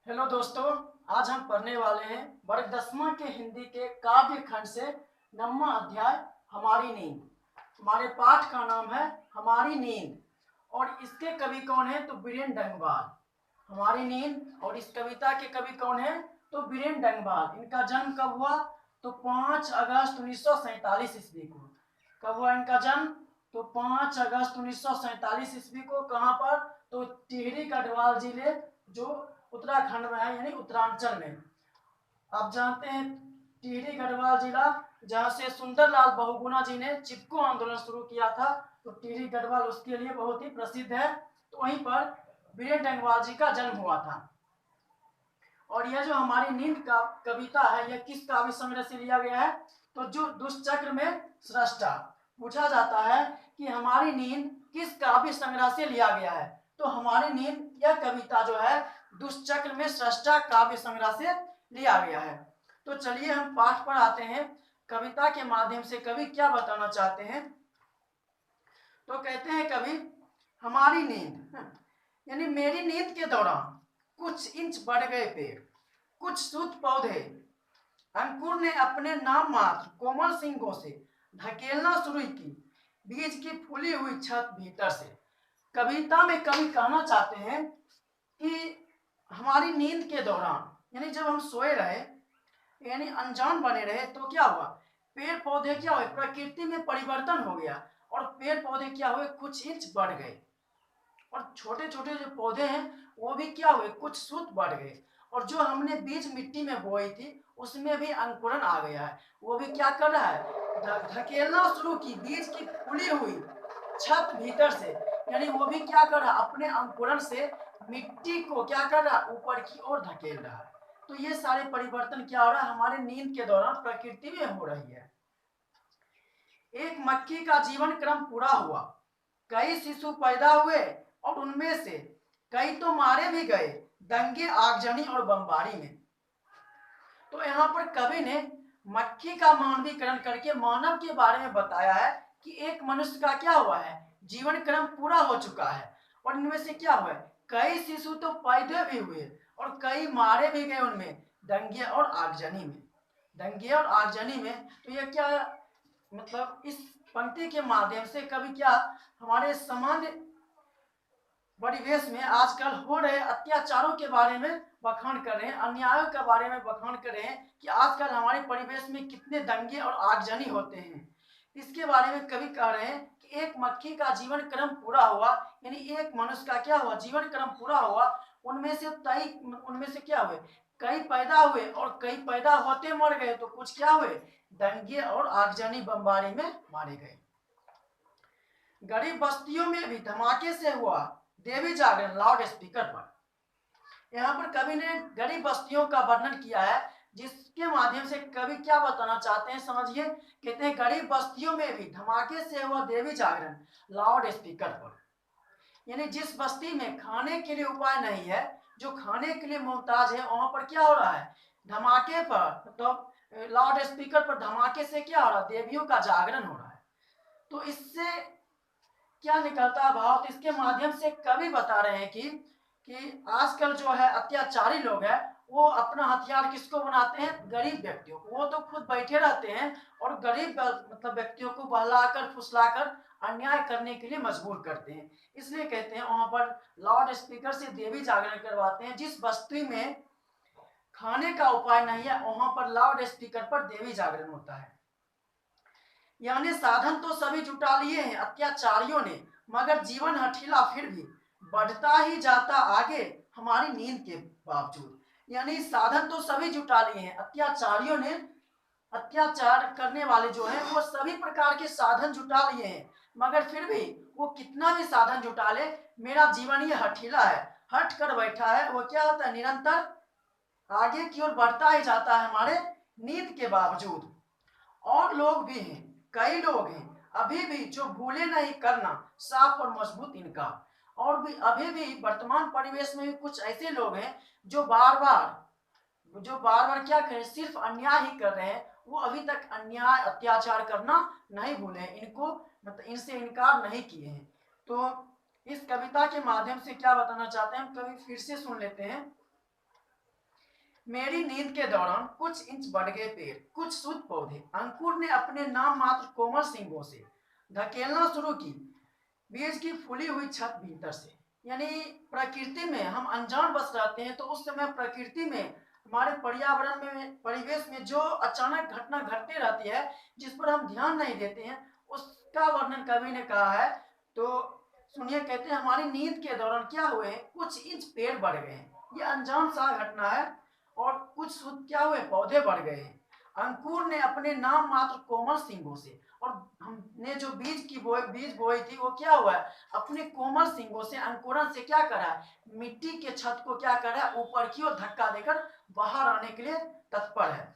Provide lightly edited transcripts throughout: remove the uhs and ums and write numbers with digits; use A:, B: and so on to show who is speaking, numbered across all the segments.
A: Hello दोस्तों, आज हम पढ़ने वाले हैं वर्ग 10वां के हिंदी के काव्य खंड से 9वां अध्याय हमारी नींद। हमारे पाठ का नाम है हमारी नींद और इसके कवि कौन है तो बीरेन डंगवाल। हमारी नींद और इस कविता के कवि कौन है तो बीरेन डंगवाल। इनका जन्म कब हुआ तो 5 अगस्त 1947 ईस्वी को। कब हुआ इनका जन्म तो 5 अगस्त 1947 ईस्वी को। कहाँ पर तो टिहरी गढ़वाल जिले जो उत्तराखंड में है यानी उत्तरांचल में। आप जानते हैं टिहरी गढ़वाल जिला जहाँ से सुंदरलाल बहुगुणा जी ने चिपको आंदोलन शुरू किया था, तो टिहरी गढ़वाल उसके लिए बहुत ही प्रसिद्ध है। तो वहीं पर बीरेन डंगवाल जी का जन्म हुआ था। और यह जो हमारी नींद का कविता है यह किस काव्य संग्रह से लिया गया है तो जो दुष्चक्र में सृष्टा। पूछा जाता है कि हमारी नींद किस काव्य संग्रह से लिया गया है तो हमारी नींद यह कविता जो है दुष्चक्र में सृष्टा काव्य संग्रह से लिया गया है। तो चलिए हम पाठ पर आते हैं। कविता के माध्यम से कवि क्या बताना चाहते हैं तो कहते हैं कवि हमारी नींद यानी मेरी नींद के दौरान कुछ इंच बढ़ गए पेड़, कुछ शुद्ध पौधे अंकुर ने अपने नाम मात्र कोमल सिंगों से धकेलना शुरू की बीज की फूली हुई छत भीतर से। कविता में कवि कहना चाहते हैं कि हमारी नींद के दौरान यानी जब हम सोए रहे यानी अनजान बने रहे तो क्या हुआ, पेड़ पौधे क्या हुए, प्रकृति में परिवर्तन हो गया और पेड़ पौधे क्या हुए, कुछ इंच बढ़ गए और छोटे छोटे जो पौधे हैं वो भी क्या हुए, कुछ सूत बढ़ गए और जो हमने बीज मिट्टी में बोई थी उसमें भी अंकुरन आ गया है। वो भी क्या कर रहा है, धकेलना शुरू की बीज की फूली हुई छत भीतर से, यानी वो भी क्या कर रहा है, अपने अंकुरन से मिट्टी को क्या कर रहा है, ऊपर की ओर धकेल रहा है। तो ये सारे परिवर्तन क्या हो रहा है, हमारे नींद के दौरान प्रकृति में हो रही है। एक मक्खी का जीवन क्रम पूरा हुआ, कई शिशु पैदा हुए और उनमें से कई तो मारे भी गए दंगे आगजनी और बमबारी में। तो यहाँ पर कवि ने मक्खी का मानवीकरण करके मानव के बारे में बताया है कि एक मनुष्य का क्या हुआ है, जीवन क्रम पूरा हो चुका है और इनमें से क्या हुआ है, कई शिशु तो पैदा भी हुए और कई मारे भी गए उनमें दंगे और आगजनी में। दंगे और आगजनी में तो यह क्या मतलब इस पंक्ति के माध्यम से कवि क्या हमारे सामान्य परिवेश में आजकल हो रहे अत्याचारों के बारे में बखान कर रहे हैं, अन्यायों के बारे में बखान कर रहे हैं कि आजकल हमारे परिवेश में कितने दंगे और आगजनी होते हैं। इसके बारे में कवि कह रहे हैं कि एक मक्खी का जीवन क्रम पूरा हुआ यानी एक मनुष्य का क्या हुआ, जीवन क्रम पूरा हुआ, उनमें से क्या हुए, कई पैदा हुए और कई पैदा होते मर गए तो कुछ क्या हुए, दंगे और आगजनी बमबारी में मारे गए। गरीब बस्तियों में भी धमाके से हुआ देवी जागरण लाउड स्पीकर पर। यहाँ पर कवि ने गरीब बस्तियों का वर्णन किया है जिसके माध्यम से कवि क्या बताना चाहते हैं समझिए। कहते हैं गरीब बस्तियों में भी धमाके से हुआ देवी जागरण लाउड स्पीकर पर, यानी जिस बस्ती में खाने के लिए उपाय नहीं है, जो खाने के लिए मोहताज है, वहां पर क्या हो रहा है, धमाके पर तो लाउड स्पीकर पर धमाके से क्या हो रहा है, देवियों का जागरण हो रहा है। तो इससे क्या निकलता है भाव, तो इसके माध्यम से कवि बता रहे हैं कि आजकल जो है अत्याचारी लोग हैं वो अपना हथियार किसको बनाते हैं, गरीब व्यक्तियों को। वो तो खुद बैठे रहते हैं और गरीब मतलब व्यक्तियों को बहलाकर फुसलाकर अन्याय करने के लिए मजबूर करते हैं। इसलिए कहते हैं वहां पर लाउड स्पीकर से देवी जागरण करवाते हैं। जिस बस्ती में खाने का उपाय नहीं है वहां पर लाउड स्पीकर पर देवी जागरण होता है। यानी साधन तो सभी जुटा लिए हैं अत्याचारियों ने, मगर जीवन हठीला फिर भी बढ़ता ही जाता आगे हमारी नींद के बावजूद। यानी साधन तो सभी जुटा लिए हैं अत्याचारियों ने, अत्याचार करने वाले जो हैं वो सभी प्रकार के साधन जुटा लिए हैं, मगर फिर भी वो कितना भी साधन जुटा ले मेरा जीवन ये हठीला है, हट कर बैठा है। वो क्या होता है, निरंतर आगे की ओर बढ़ता ही जाता है हमारे नींद के बावजूद। और लोग भी हैं, कई लोग हैं अभी भी जो भूले नहीं करना साफ और मजबूत इनका। और भी अभी भी वर्तमान परिवेश में भी कुछ ऐसे लोग हैं जो बार बार क्या करें, सिर्फ अन्याय ही कर रहे हैं। वो अभी तक अन्याय अत्याचार करना नहीं भूले हैं, इनको मतलब इनसे इनकार नहीं किए हैं। तो इस कविता के माध्यम से क्या बताना चाहते हैं हम कवि फिर से सुन लेते हैं। मेरी नींद के दौरान कुछ इंच बढ़ गए पेड़, कुछ शुद्ध पौधे। अंकुर ने अपने नाम मात्र कोमल सींगों से धकेलना शुरू की बीज की फूली हुई छत भीतर से। यानी प्रकृति में हम अनजान बस रहते हैं, तो उस समय प्रकृति में, हमारे पर्यावरण में, परिवेश में जो अचानक घटना घटती रहती है, जिस पर हम ध्यान नहीं देते हैं, उसका वर्णन कवि ने कहा है। तो सुनिए, कहते हैं हमारी नींद के दौरान क्या हुए, कुछ इंच पेड़ बढ़ गए हैं, ये अनजान सा घटना है। और कुछ शुद्ध क्या हुए, पौधे बढ़ गए हैं। अंकुर ने अपने नाम मात्र कोमल सींगों से, और हमने जो बीज बोई थी, वो क्या हुआ है, अपने कोमल सींगों से, अंकुरन से क्या करा है, मिट्टी के छत को क्या करा है, ऊपर की ओर धक्का देकर बाहर आने के लिए तत्पर है।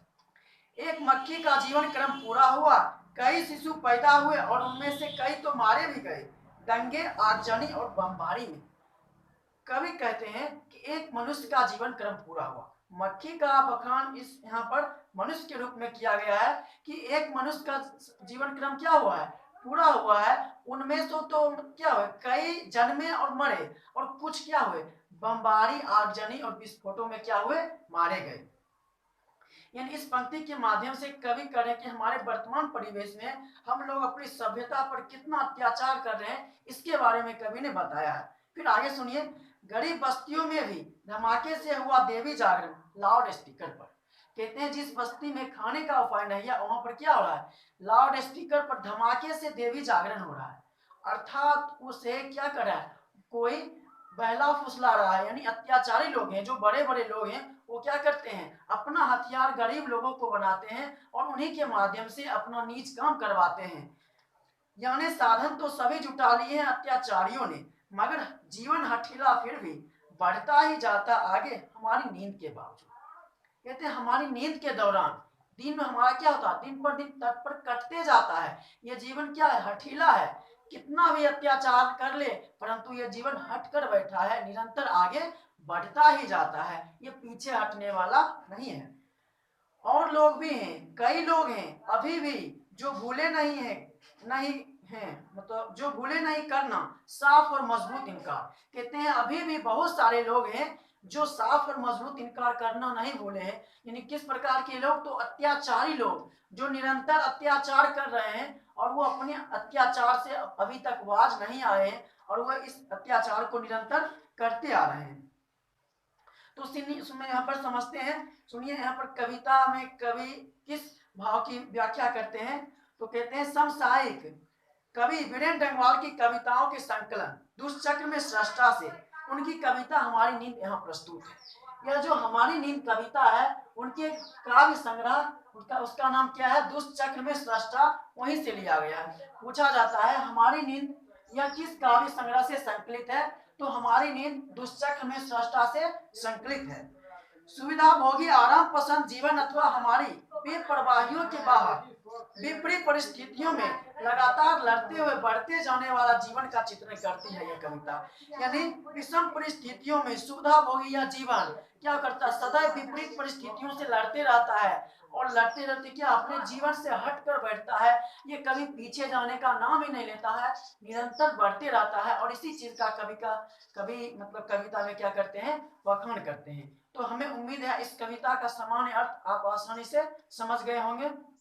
A: एक मक्खी का जीवन क्रम पूरा हुआ, कई शिशु पैदा हुए और उनमें से कई तो मारे भी गए, दंगे, आगजनी और बमबारी में। कवि कहते हैं कि एक मनुष्य का जीवन क्रम पूरा हुआ। मक्खी का बखान इस यहाँ पर मनुष्य के रूप में किया गया है कि एक मनुष्य का जीवन क्रम क्या हुआ है, पूरा हुआ है। उनमें से तो क्या हुए, कई जन्मे और मरे, और कुछ क्या हुए, बमबारी, आगजनी और विस्फोटों में क्या हुए, मारे गए। यानी इस पंक्ति के माध्यम से कवि कह रहे हैं कि हमारे वर्तमान परिवेश में हम लोग अपनी सभ्यता पर कितना अत्याचार कर रहे हैं, इसके बारे में कवि ने बताया है। फिर आगे सुनिए, गरीब बस्तियों में भी धमाके से हुआ देवी जागरण लाउड स्पीकर पर। कहते हैं जिस बस्ती में खाने का उपाय नहीं है, वहां पर क्या हो रहा है, लाउड स्पीकर पर धमाके से देवी जागरण हो रहा है। अर्थात उसे क्या कर रहा है, कोई बहला फुसला रहा है। यानी अत्याचारी लोग हैं, जो बड़े बड़े लोग हैं, वो क्या करते हैं, अपना हथियार गरीब लोगों को बनाते हैं और उन्हीं के माध्यम से अपना नीच काम करवाते हैं। यानी साधन तो सभी जुटा लिए हैं अत्याचारियों ने, मगर जीवन हठीला फिर भी बढ़ता ही जाता आगे हमारी नींद के बावजूद। कहते हैं हमारी नींद के दौरान दिन में हमारा क्या होता है, दिन पर दिन तत्पर कटते जाता है। ये जीवन क्या है, हठीला है। कितना भी अत्याचार कर ले, परंतु ये जीवन हट कर बैठा है, निरंतर आगे बढ़ता ही जाता है, ये पीछे हटने वाला नहीं है। और लोग भी हैं, कई लोग हैं अभी भी जो भूले नहीं है, नहीं हैं, मतलब जो भूले नहीं करना साफ और मजबूत इनकार। कहते हैं अभी भी बहुत सारे लोग हैं जो साफ और मजबूत इनकार करना नहीं भूले हैं। यानी किस प्रकार के लोग, तो अत्याचारी लोग जो निरंतर अत्याचार कर रहे हैं और वो अपने अत्याचार से अभी तक बाज नहीं आए हैं, और वह इस अत्याचार को निरंतर करते आ रहे हैं। तो सुनिए यहाँ पर समझते हैं। सुनिए यहाँ पर कविता में कवि किस भाव की व्याख्या करते हैं। तो कहते हैं समसामयिक कवि वीरेंद्र डंगवाल की कविताओं के संकलन दुष्चक्र में सृष्टा से उनकी कविता हमारी नींद यहाँ प्रस्तुत है। यह जो हमारी नींद कविता है, उनके काव्य संग्रह, उसका नाम क्या है, दुष्चक्र में सृष्टा, वहीं से लिया गया है। पूछा जाता है हमारी नींद यह किस काव्य संग्रह से संकलित है, तो हमारी नींद दुष्चक्र में सृष्टा से संकलित है। सुविधा भोगी आराम पसंद जीवन अथवा हमारी बेपरवाहियों के बाहर विपरीत परिस्थितियों में लगातार लड़ते हुए बढ़ते जाने वाला जीवन का चित्रण करती है यह कविता। यानी विषम परिस्थितियों में सुविधा भोगी यह जीवन क्या करता है, सदैव विपरीत परिस्थितियों से लड़ते रहता है, और लड़ते लड़ते क्या अपने जीवन से हट कर बैठता है। ये कभी पीछे जाने का नाम ही नहीं लेता है, निरंतर बढ़ते रहता है। और इसी चीज का कभी मतलब कविता में क्या करते हैं, बखान करते हैं। तो हमें उम्मीद है इस कविता का सामान्य अर्थ आप आसानी से समझ गए होंगे।